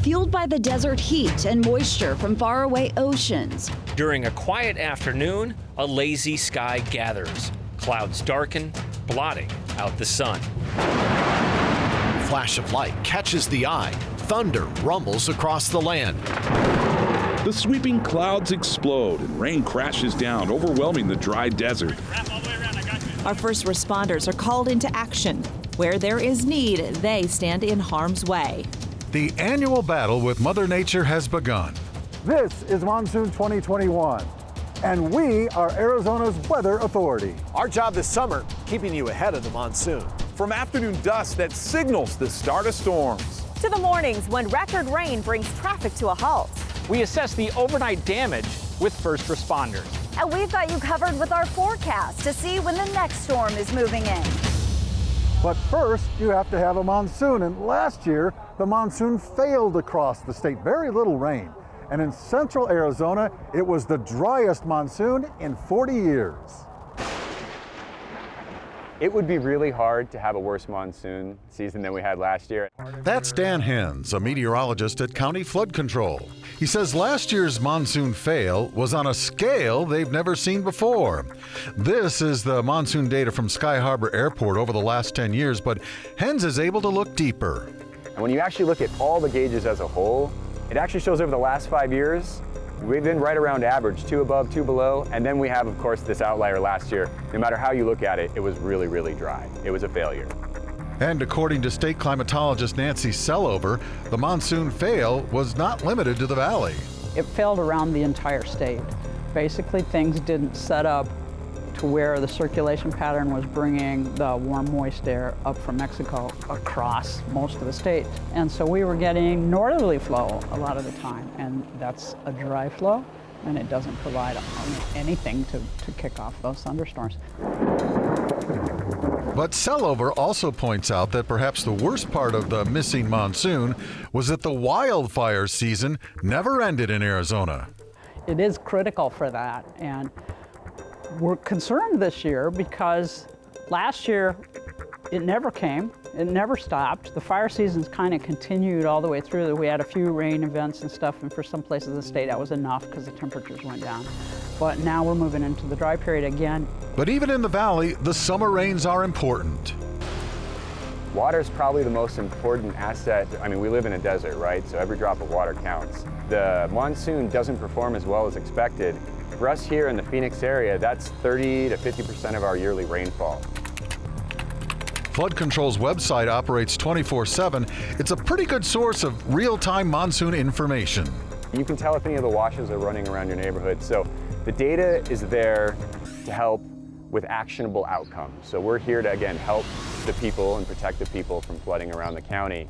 fueled by the desert heat and moisture from faraway oceans. During a quiet afternoon, a lazy sky gathers. Clouds darken, blotting out the sun. Flash of light catches the eye. Thunder rumbles across the land. The sweeping clouds explode and rain crashes down, overwhelming the dry desert. Our first responders are called into action. Where there is need, they stand in harm's way. The annual battle with Mother Nature has begun. This is Monsoon 2021, and we are Arizona's Weather Authority. Our job this summer, keeping you ahead of the monsoon. From afternoon dust that signals the start of storms, to the mornings when record rain brings traffic to a halt. We assess the overnight damage with first responders. And we've got you covered with our forecast to see when the next storm is moving in. But first, you have to have a monsoon, and last year, the monsoon failed across the state. Very little rain. And in central Arizona, it was the driest monsoon in 40 years. It would be really hard to have a worse monsoon season than we had last year. That's Dan Hens, a meteorologist at County Flood Control. He says last year's monsoon fail was on a scale they've never seen before. This is the monsoon data from Sky Harbor Airport over the last 10 years, but Hens is able to look deeper. And when you actually look at all the gauges as a whole, it actually shows over the last 5 years, we've been right around average, 2 above, 2 below, and then we have, of course, this outlier last year. No matter how you look at it, it was really, really dry. It was a failure. And according to state climatologist Nancy Sellover, the monsoon fail was not limited to the valley. It failed around the entire state. Basically, things didn't set up to where the circulation pattern was bringing the warm, moist air up from Mexico across most of the state. And so we were getting northerly flow a lot of the time, and that's a dry flow, and it doesn't provide anything to kick off those thunderstorms. But Sellover also points out that perhaps the worst part of the missing monsoon was that the wildfire season never ended in Arizona. It is critical for that, and we're concerned this year because last year it never came, it never stopped. The fire seasons kind of continued all the way through. We had a few rain events and stuff, and for some places of the state that was enough because the temperatures went down. But now we're moving into the dry period again. But even in the valley, the summer rains are important. Water is probably the most important asset. I mean, we live in a desert, right? So every drop of water counts. The monsoon doesn't perform as well as expected. For us here in the Phoenix area, that's 30 to 50% of our yearly rainfall. Flood Control's website operates 24/7. It's a pretty good source of real-time monsoon information. You can tell if any of the washes are running around your neighborhood. So the data is there to help with actionable outcomes. So we're here to, again, help the people and protect the people from flooding around the county.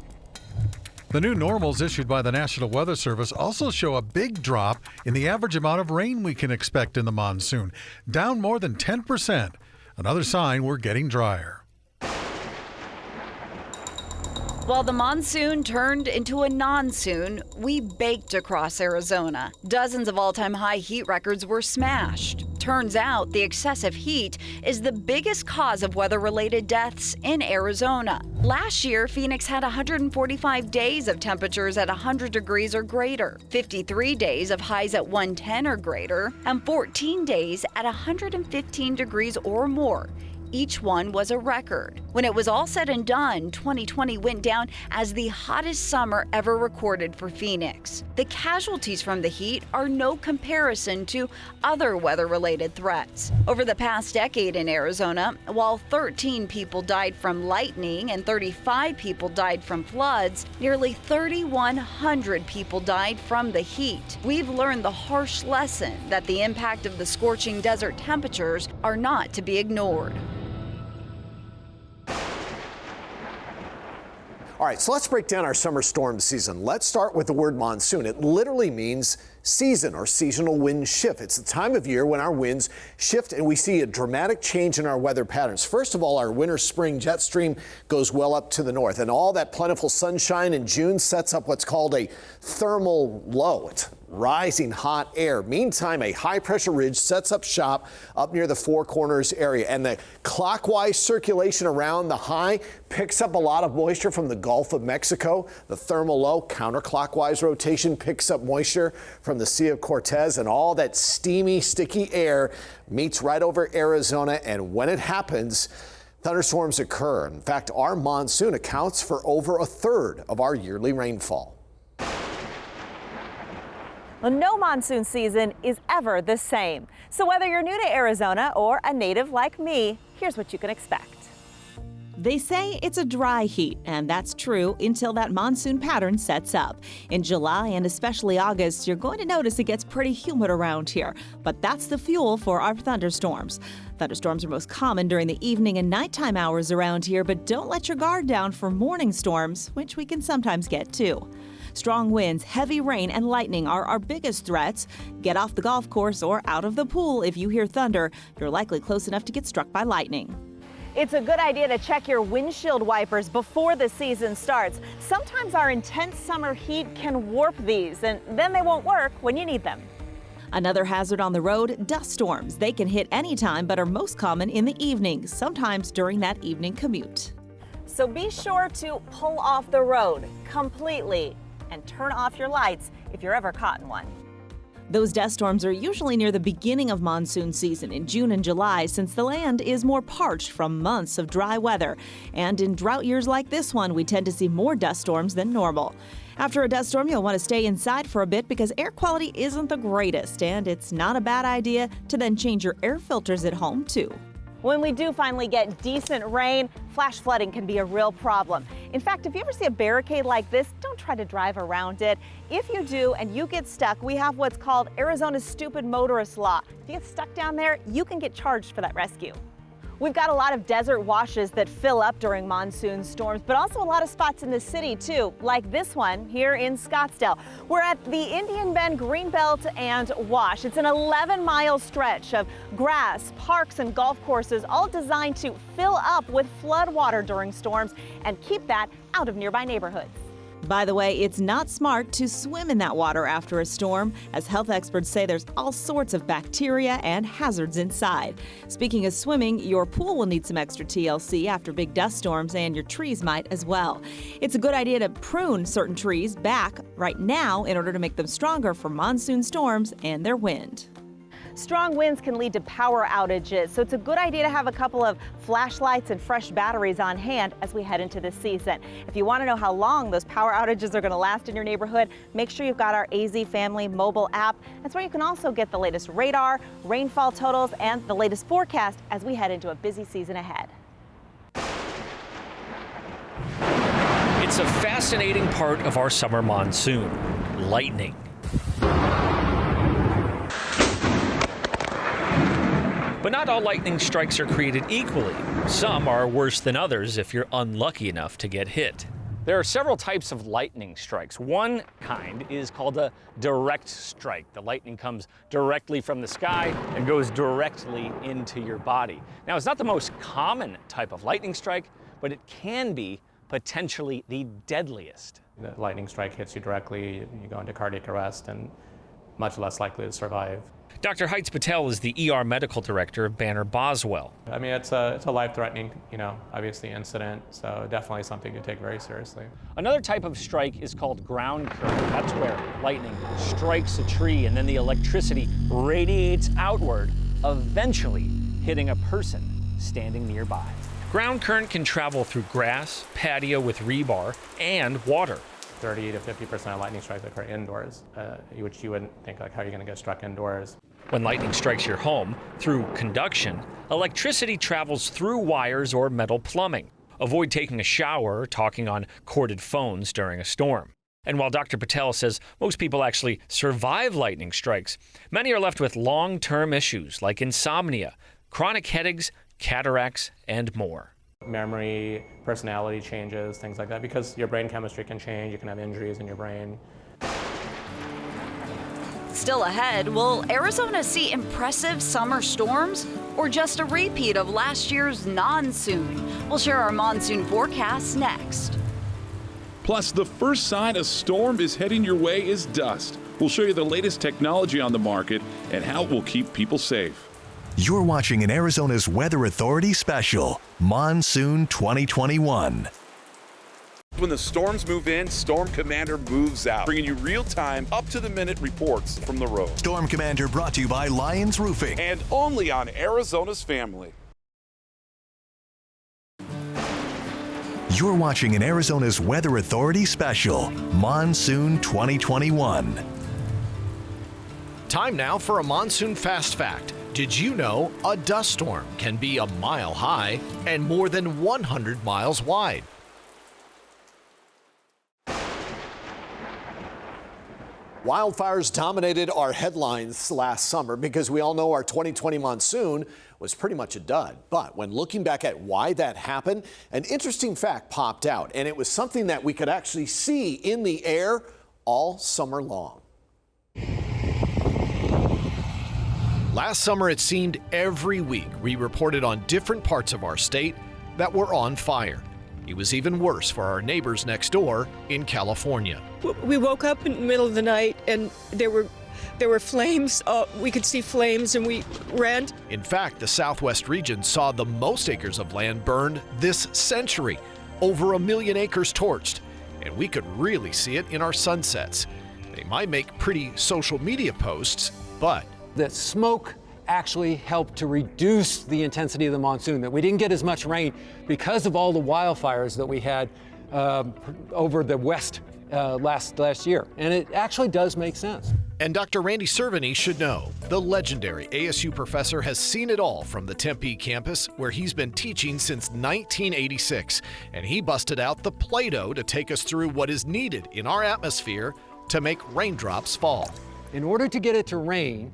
The new normals issued by the National Weather Service also show a big drop in the average amount of rain we can expect in the monsoon, down more than 10%. Another sign we're getting drier. While the monsoon turned into a non-soon, we baked across Arizona. Dozens of all-time high heat records were smashed. Turns out the excessive heat is the biggest cause of weather-related deaths in Arizona. Last year, Phoenix had 145 days of temperatures at 100 degrees or greater, 53 days of highs at 110 or greater, and 14 days at 115 degrees or more. Each one was a record. When it was all said and done, 2020 went down as the hottest summer ever recorded for Phoenix. The casualties from the heat are no comparison to other weather-related threats. Over the past decade in Arizona, while 13 people died from lightning and 35 people died from floods, nearly 3,100 people died from the heat. We've learned the harsh lesson that the impact of the scorching desert temperatures are not to be ignored. All right, so let's break down our summer storm season. Let's start with the word monsoon. It literally means season or seasonal wind shift. It's the time of year when our winds shift and we see a dramatic change in our weather patterns. First of all, our winter spring jet stream goes well up to the north, and all that plentiful sunshine in June sets up what's called a thermal low. It's rising hot air. Meantime, a high pressure ridge sets up shop up near the Four Corners area, and the clockwise circulation around the high picks up a lot of moisture from the Gulf of Mexico. The thermal low counterclockwise rotation picks up moisture from the Sea of Cortez, and all that steamy, sticky air meets right over Arizona, and when it happens, thunderstorms occur. In fact, our monsoon accounts for over a third of our yearly rainfall. Well, no monsoon season is ever the same. So whether you're new to Arizona or a native like me, here's what you can expect. They say it's a dry heat, and that's true until that monsoon pattern sets up. In July and especially August, you're going to notice it gets pretty humid around here, but that's the fuel for our thunderstorms. Thunderstorms are most common during the evening and nighttime hours around here, but don't let your guard down for morning storms, which we can sometimes get too. Strong winds, heavy rain, and lightning are our biggest threats. Get off the golf course or out of the pool if you hear thunder. You're likely close enough to get struck by lightning. It's a good idea to check your windshield wipers before the season starts. Sometimes our intense summer heat can warp these, and then they won't work when you need them. Another hazard on the road, dust storms. They can hit anytime, but are most common in the evening, sometimes during that evening commute. So be sure to pull off the road completely and turn off your lights if you're ever caught in one. Those dust storms are usually near the beginning of monsoon season in June and July, since the land is more parched from months of dry weather. And in drought years like this one, we tend to see more dust storms than normal. After a dust storm, you'll want to stay inside for a bit because air quality isn't the greatest, and it's not a bad idea to then change your air filters at home too. When we do finally get decent rain, flash flooding can be a real problem. In fact, if you ever see a barricade like this, don't try to drive around it. If you do and you get stuck, we have what's called Arizona's stupid motorist law. If you get stuck down there, you can get charged for that rescue. We've got a lot of desert washes that fill up during monsoon storms, but also a lot of spots in the city too, like this one here in Scottsdale. We're at the Indian Bend Greenbelt and Wash. It's an 11-mile stretch of grass, parks, and golf courses, all designed to fill up with flood water during storms and keep that out of nearby neighborhoods. By the way, it's not smart to swim in that water after a storm, as health experts say there's all sorts of bacteria and hazards inside. Speaking of swimming, your pool will need some extra TLC after big dust storms, and your trees might as well. It's a good idea to prune certain trees back right now in order to make them stronger for monsoon storms and their wind. Strong winds can lead to power outages, so it's a good idea to have a couple of flashlights and fresh batteries on hand as we head into this season. If you want to know how long those power outages are going to last in your neighborhood, make sure you've got our AZ Family mobile app. That's where you can also get the latest radar, rainfall totals, and the latest forecast as we head into a busy season ahead. It's a fascinating part of our summer monsoon, lightning. But not all lightning strikes are created equally. Some are worse than others if you're unlucky enough to get hit. There are several types of lightning strikes. One kind is called a direct strike. The lightning comes directly from the sky and goes directly into your body. Now, it's not the most common type of lightning strike, but it can be potentially the deadliest. The lightning strike hits you directly, you go into cardiac arrest and much less likely to survive. Dr. Heitz Patel is the ER medical director of Banner Boswell. I mean, it's a life-threatening, obviously incident, so definitely something to take very seriously. Another type of strike is called ground current. That's where lightning strikes a tree and then the electricity radiates outward, eventually hitting a person standing nearby. Ground current can travel through grass, patio with rebar, and water. 30 to 50% of lightning strikes occur indoors, which you wouldn't think, like, how are you going to get struck indoors? When lightning strikes your home, through conduction, electricity travels through wires or metal plumbing. Avoid taking a shower or talking on corded phones during a storm. And while Dr. Patel says most people actually survive lightning strikes, many are left with long-term issues like insomnia, chronic headaches, cataracts, and more. Memory, personality changes, things like that, because your brain chemistry can change. You can have injuries in your brain. Still ahead, will Arizona see impressive summer storms or just a repeat of last year's monsoon? We'll share our monsoon forecast next. Plus, the first sign a storm is heading your way is dust. We'll show you the latest technology on the market and how it will keep people safe. You're watching an Arizona's Weather Authority special, Monsoon 2021. When the storms move in, Storm Commander moves out, bringing you real-time, up-to-the-minute reports from the road. Storm Commander brought to you by Lions Roofing. And only on Arizona's Family. You're watching an Arizona's Weather Authority special, Monsoon 2021. Time now for a monsoon fast fact. Did you know a dust storm can be a mile high and more than 100 miles wide? Wildfires dominated our headlines last summer because we all know our 2020 monsoon was pretty much a dud. But when looking back at why that happened, an interesting fact popped out, and it was something that we could actually see in the air all summer long. Last summer, it seemed every week we reported on different parts of our state that were on fire. It was even worse for our neighbors next door in California. We woke up in the middle of the night and there were flames. We could see flames and we ran. In fact, the Southwest region saw the most acres of land burned this century, over 1 million acres torched. And we could really see it in our sunsets. They might make pretty social media posts, but the smoke actually helped to reduce the intensity of the monsoon, that we didn't get as much rain because of all the wildfires that we had over the west last year. And it actually does make sense. And Dr. Randy Cerveny should know. The legendary ASU professor has seen it all from the Tempe campus, where he's been teaching since 1986. And he busted out the Play-Doh to take us through what is needed in our atmosphere to make raindrops fall. In order to get it to rain,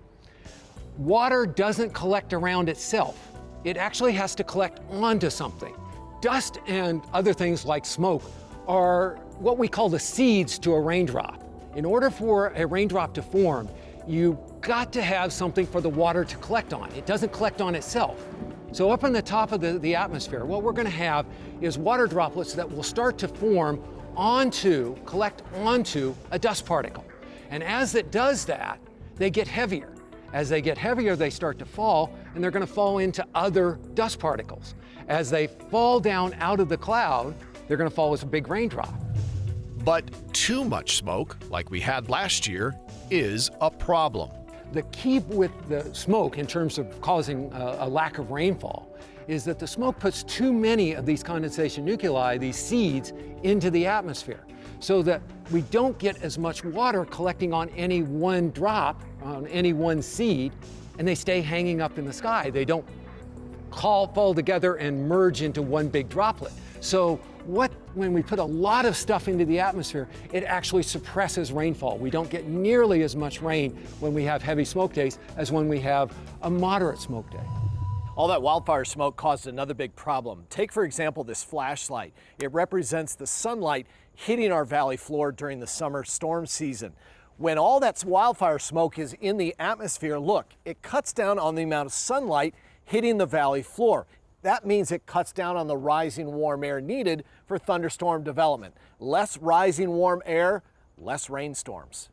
water doesn't collect around itself. It actually has to collect onto something. Dust and other things like smoke are what we call the seeds to a raindrop. In order for a raindrop to form, you've got to have something for the water to collect on. It doesn't collect on itself. So up on the top of the atmosphere, what we're going to have is water droplets that will start to form collect onto a dust particle. And as it does that, they get heavier. As they get heavier, they start to fall, and they're going to fall into other dust particles. As they fall down out of the cloud, they're going to fall as a big raindrop. But too much smoke, like we had last year, is a problem. The key with the smoke, in terms of causing a lack of rainfall, is that the smoke puts too many of these condensation nuclei, these seeds, into the atmosphere, so that we don't get as much water collecting on any one drop, on any one seed, and they stay hanging up in the sky. They don't fall together and merge into one big droplet. So when we put a lot of stuff into the atmosphere, it actually suppresses rainfall. We don't get nearly as much rain when we have heavy smoke days as when we have a moderate smoke day. All that wildfire smoke caused another big problem. Take, for example, this flashlight. It represents the sunlight hitting our valley floor during the summer storm season. When all that wildfire smoke is in the atmosphere, look, it cuts down on the amount of sunlight hitting the valley floor. That means it cuts down on the rising warm air needed for thunderstorm development. Less rising warm air, less rainstorms.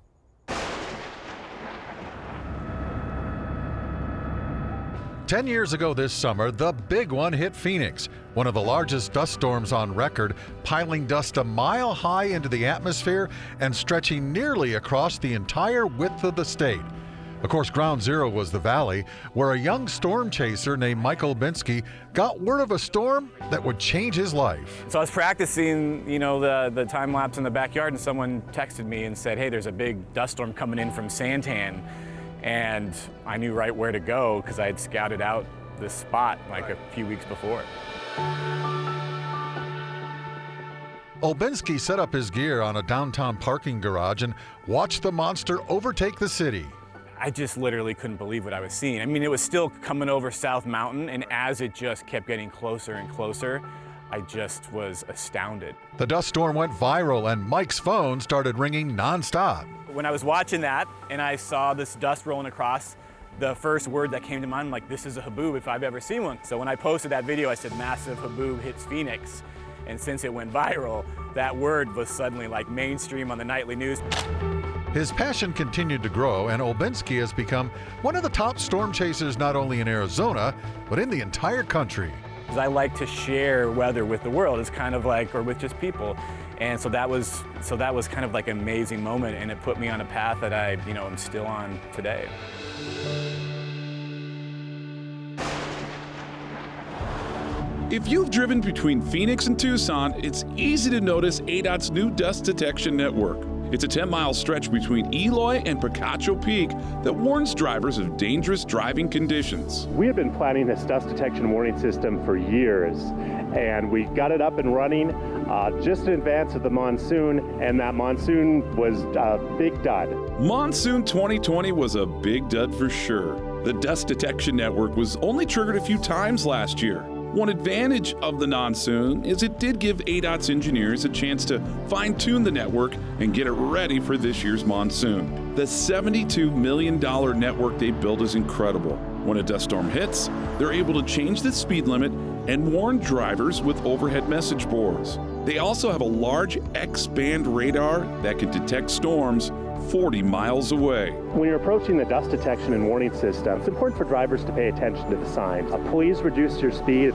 10 years ago this summer, the big one hit Phoenix, one of the largest dust storms on record, piling dust a mile high into the atmosphere and stretching nearly across the entire width of the state. Of course, ground zero was the valley, where a young storm chaser named Michael Binsky got word of a storm that would change his life. So I was practicing, the time lapse in the backyard, and someone texted me and said, hey, there's a big dust storm coming in from Santan. And I knew right where to go because I had scouted out this spot like a few weeks before. Olbinski set up his gear on a downtown parking garage and watched the monster overtake the city. I just literally couldn't believe what I was seeing. I mean, it was still coming over South Mountain, and as it just kept getting closer and closer, I just was astounded. The dust storm went viral and Mike's phone started ringing nonstop. when I was watching that and I saw this dust rolling across, the first word that came to mind, I'm like, this is a haboob if I've ever seen one. So when I posted that video, I said, massive haboob hits Phoenix. And since it went viral, that word was suddenly like mainstream on the nightly news. His passion continued to grow, and Olbinski has become one of the top storm chasers not only in Arizona, but in the entire country. I like to share weather with the world. It's kind of like, or with just people. And so that was kind of like an amazing moment, and it put me on a path that I, am still on today. If you've driven between Phoenix and Tucson, it's easy to notice ADOT's new dust detection network. It's a 10-mile stretch between Eloy and Picacho Peak that warns drivers of dangerous driving conditions. We have been planning this dust detection warning system for years, and we got it up and running just in advance of the monsoon, and that monsoon was a big dud. Monsoon 2020 was a big dud for sure. The dust detection network was only triggered a few times last year. One advantage of the monsoon is it did give ADOT's engineers a chance to fine-tune the network and get it ready for this year's monsoon. The $72 million network they built is incredible. When a dust storm hits, they're able to change the speed limit and warn drivers with overhead message boards. They also have a large X-band radar that can detect storms 40 miles away. When you're approaching the dust detection and warning system, it's important for drivers to pay attention to the signs. Please reduce your speed.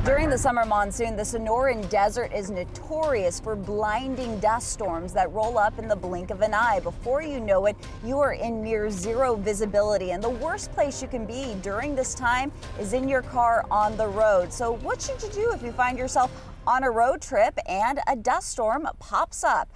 During the summer monsoon, the Sonoran Desert is notorious for blinding dust storms that roll up in the blink of an eye. Before you know it, you are in near zero visibility. And the worst place you can be during this time is in your car on the road. So what should you do if you find yourself on a road trip and a dust storm pops up?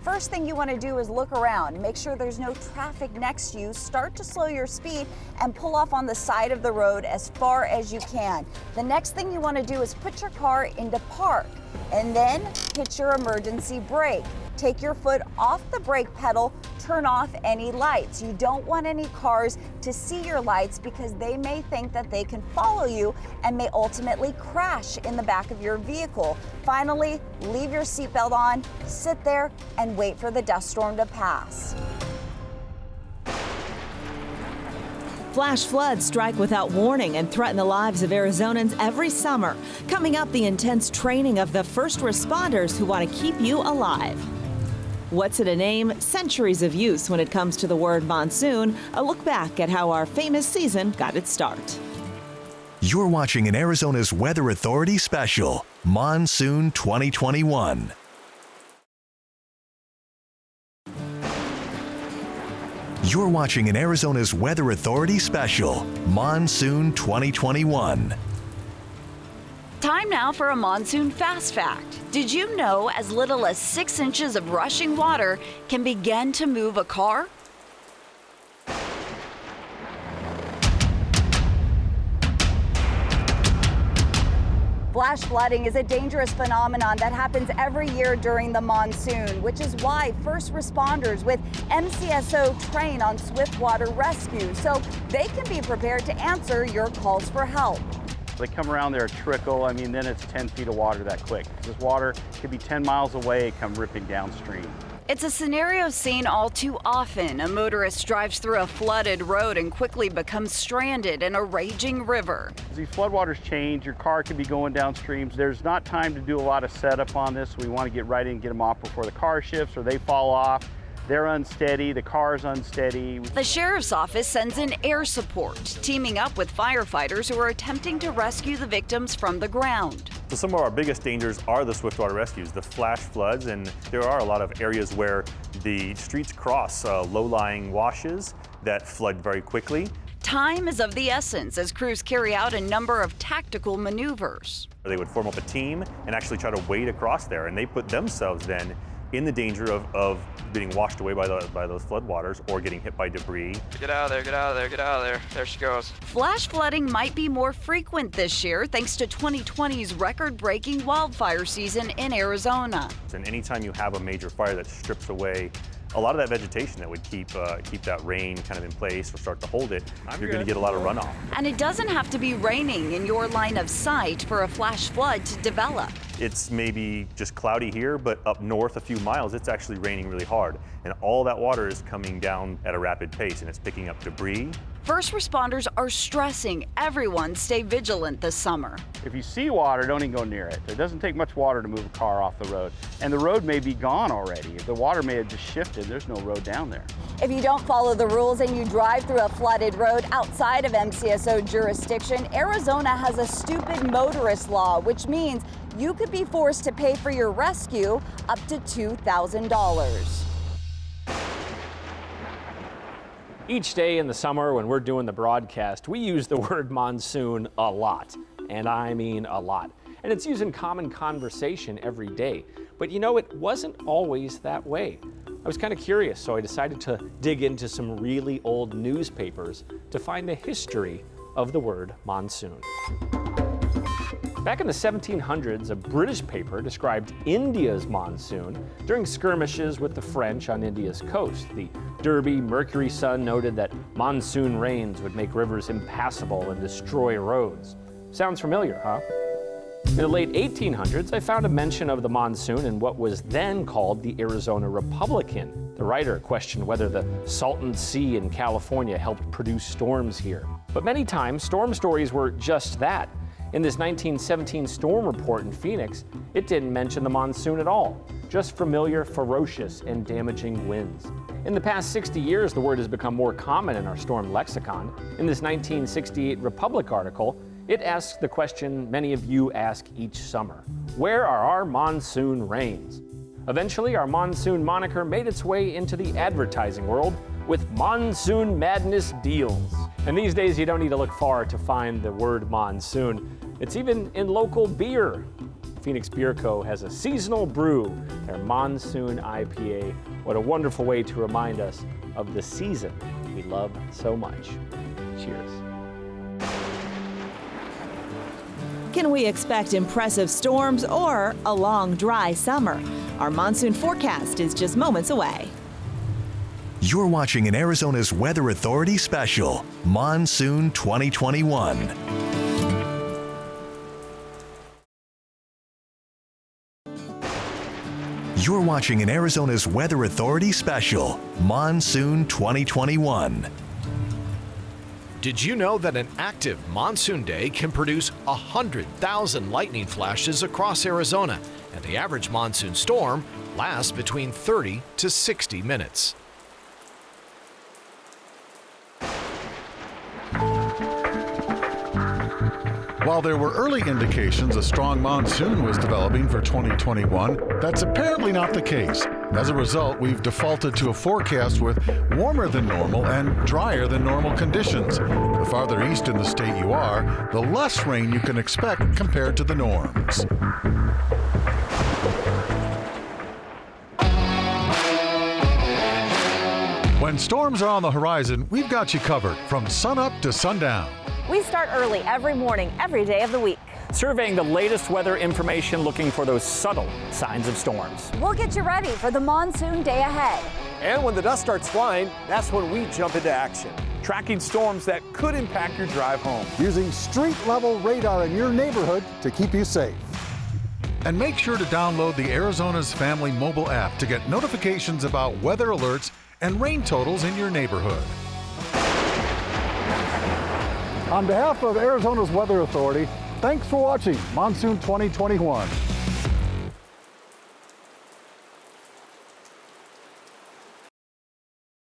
First thing you want to do is look around, make sure there's no traffic next to you, start to slow your speed and pull off on the side of the road as far as you can. The next thing you want to do is put your car into park and then hit your emergency brake. Take your foot off the brake pedal, turn off any lights. You don't want any cars to see your lights because they may think that they can follow you and may ultimately crash in the back of your vehicle. Finally, leave your seatbelt on, sit there, and wait for the dust storm to pass. Flash floods strike without warning and threaten the lives of Arizonans every summer. Coming up, the intense training of the first responders who want to keep you alive. What's in a name? Centuries of use when it comes to the word monsoon. A look back at how our famous season got its start. You're watching an Arizona's Weather Authority special, Monsoon 2021. You're watching an Arizona's Weather Authority special, Monsoon 2021. Time now for a monsoon fast fact. Did you know as little as 6 inches of rushing water can begin to move a car? Flash flooding is a dangerous phenomenon that happens every year during the monsoon, which is why first responders with MCSO train on swift water rescue so they can be prepared to answer your calls for help. They come around there a trickle, then it's 10 feet of water that quick. This water could be 10 miles away, come ripping downstream. It's a scenario seen all too often. A motorist drives through a flooded road and quickly becomes stranded in a raging river. As these floodwaters change, your car could be going downstream. There's not time to do a lot of setup on this. We want to get right in and get them off before the car shifts or they fall off. They're unsteady, the car's unsteady. The sheriff's office sends in air support, teaming up with firefighters who are attempting to rescue the victims from the ground. So some of our biggest dangers are the swiftwater rescues, the flash floods, and there are a lot of areas where the streets cross low-lying washes that flood very quickly. Time is of the essence as crews carry out a number of tactical maneuvers. They would form up a team and actually try to wade across there, and they put themselves then in the danger of being washed away by those floodwaters or getting hit by debris. Get out of there, get out of there, get out of there. There she goes. Flash flooding might be more frequent this year thanks to 2020's record-breaking wildfire season in Arizona. And anytime you have a major fire that strips away a lot of that vegetation that would keep that rain kind of in place or start to hold it, you're going to get a lot of runoff. And it doesn't have to be raining in your line of sight for a flash flood to develop. It's maybe just cloudy here, but up north a few miles, it's actually raining really hard. And all that water is coming down at a rapid pace, and it's picking up debris. First responders are stressing everyone stay vigilant this summer. If you see water, don't even go near it. It doesn't take much water to move a car off the road. And the road may be gone already. The water may have just shifted. There's no road down there. If you don't follow the rules and you drive through a flooded road outside of MCSO jurisdiction, Arizona has a stupid motorist law, which means you could be forced to pay for your rescue up to $2,000. Each day in the summer when we're doing the broadcast, we use the word monsoon a lot, and I mean a lot. And it's used in common conversation every day. But you know, it wasn't always that way. I was kind of curious, so I decided to dig into some really old newspapers to find the history of the word monsoon. Back in the 1700s, a British paper described India's monsoon during skirmishes with the French on India's coast. The Derby Mercury Sun noted that monsoon rains would make rivers impassable and destroy roads. Sounds familiar, huh? In the late 1800s, I found a mention of the monsoon in what was then called the Arizona Republican. The writer questioned whether the Salton Sea in California helped produce storms here. But many times, storm stories were just that. In this 1917 storm report in Phoenix, it didn't mention the monsoon at all, just familiar, ferocious, and damaging winds. In the past 60 years, the word has become more common in our storm lexicon. In this 1968 Republic article, it asks the question many of you ask each summer: where are our monsoon rains? Eventually, our monsoon moniker made its way into the advertising world with Monsoon Madness deals. And these days, you don't need to look far to find the word monsoon. It's even in local beer. Phoenix Beer Co. has a seasonal brew, their Monsoon IPA. What a wonderful way to remind us of the season we love so much. Cheers. Can we expect impressive storms or a long, dry summer? Our monsoon forecast is just moments away. You're watching an Arizona's Weather Authority special, Monsoon 2021. You're watching an Arizona's Weather Authority special, Monsoon 2021. Did you know that an active monsoon day can produce 100,000 lightning flashes across Arizona, and the average monsoon storm lasts between 30 to 60 minutes? While there were early indications a strong monsoon was developing for 2021, that's apparently not the case. As a result, we've defaulted to a forecast with warmer than normal and drier than normal conditions. The farther east in the state you are, the less rain you can expect compared to the norms. When storms are on the horizon, we've got you covered from sunup to sundown. We start early every morning, every day of the week. Surveying the latest weather information, looking for those subtle signs of storms. We'll get you ready for the monsoon day ahead. And when the dust starts flying, that's when we jump into action. Tracking storms that could impact your drive home. Using street-level radar in your neighborhood to keep you safe. And make sure to download the Arizona's Family mobile app to get notifications about weather alerts and rain totals in your neighborhood. On behalf of Arizona's Weather Authority, thanks for watching Monsoon 2021.